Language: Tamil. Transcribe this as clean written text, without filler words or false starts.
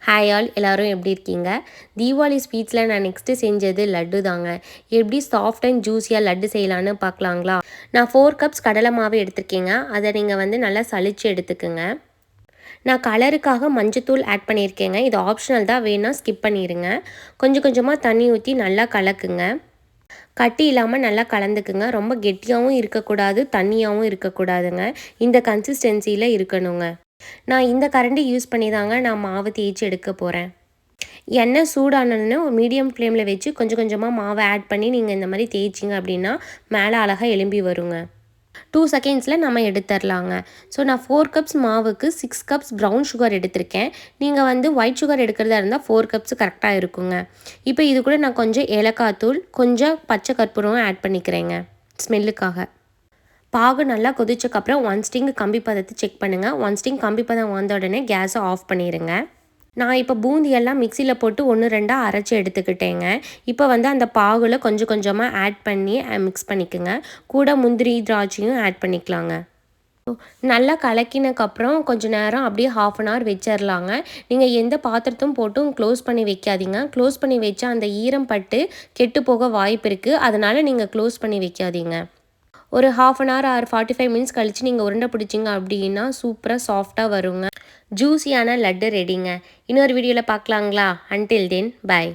ஹாய் ஆல், எல்லோரும் எப்படி இருக்கீங்க? தீபாவளி ஸ்வீட்ஸில் நான் நெக்ஸ்ட்டு செஞ்சது லட்டு தாங்க. எப்படி சாஃப்ட் அண்ட் ஜூஸியாக லட்டு செய்யலான்னு பார்க்கலாங்களா? நான் 4 கப்ஸ் கடலை மாவு எடுத்திருக்கேங்க. அதை நீங்கள் நல்லா சலிச்சு எடுத்துக்குங்க. நான் கலருக்காக மஞ்சத்தூள் ஆட் பண்ணியிருக்கேங்க. இது ஆப்ஷனல் தான், வேணால் ஸ்கிப் பண்ணிடுங்க. கொஞ்சம் கொஞ்சமாக தண்ணி ஊற்றி நல்லா கலக்குங்க. கட்டி இல்லாமல் நல்லா கலந்துக்குங்க. ரொம்ப கெட்டியாகவும் இருக்கக்கூடாது, தண்ணியாகவும் இருக்கக்கூடாதுங்க. இந்த கன்சிஸ்டன்சியில் இருக்கணுங்க. நான் இந்த கரண்டி யூஸ் பண்ணி தாங்க நான் மாவு தேய்ச்சி எடுக்க போகிறேன். எண்ணெய் சூடானோன்னு மீடியம் ஃப்ளேமில் வச்சு கொஞ்சம் கொஞ்சமாக மாவை ஆட் பண்ணி நீங்கள் இந்த மாதிரி தேய்ச்சிங்க அப்படின்னா மேலே அழகாக எலும்பி வருங்க. 2 செகண்ட்ஸில் நம்ம எடுத்துடலாங்க. ஸோ நான் 4 கப்ஸ் மாவுக்கு 6 கப்ஸ் ப்ரௌன் சுகர் எடுத்திருக்கேன். நீங்கள் ஒயிட் சுகர் எடுக்கிறதா இருந்தால் 4 கப்ஸ் கரெக்டாக இருக்குங்க. இப்போ இது கூட நான் கொஞ்சம் ஏலக்காய் தூள், கொஞ்சம் பச்சை கற்பூரம் ஆட் பண்ணிக்கிறேங்க ஸ்மெல்லுக்காக. பாகு நல்லா கொதிச்சக்கப்புறம் 1 ஸ்டிங் கம்பி பதத்தை செக் பண்ணுங்கள். 1 ஸ்டிங் கம்பி பதம் வந்த உடனே கேஸை ஆஃப் பண்ணிடுங்க. நான் இப்போ பூந்தியெல்லாம் மிக்சியில் போட்டு 1 2 அரைச்சி எடுத்துக்கிட்டேங்க. இப்போ அந்த பாகுல கொஞ்சம் கொஞ்சமாக ஆட் பண்ணி மிக்ஸ் பண்ணிக்கோங்க. கூட முந்திரி திராட்சையும் ஆட் பண்ணிக்கலாங்க. நல்லா கலக்கினக்கப்புறம் கொஞ்சம் நேரம் அப்படியே 1/2 அன் ஹவர் வச்சிடலாங்க. நீங்கள் எந்த பாத்திரத்தும் போட்டும் க்ளோஸ் பண்ணி வைக்காதீங்க. க்ளோஸ் பண்ணி வச்சா அந்த ஈரம் பட்டு கெட்டு போக வாய்ப்பு இருக்குது. அதனால் நீங்கள் க்ளோஸ் பண்ணி வைக்காதீங்க. ஒரு 1/2 அன் ஹவர் ஆர் 45 மினிட்ஸ் கழித்து நீங்கள் உருண்டை பிடிச்சிங்க அப்படின்னா சூப்பராக சாஃப்டாக வருங்க. ஜூஸியான லட்டு ரெடிங்க. இன்னொரு வீடியோவில் பார்க்கலாங்களா? Until then by.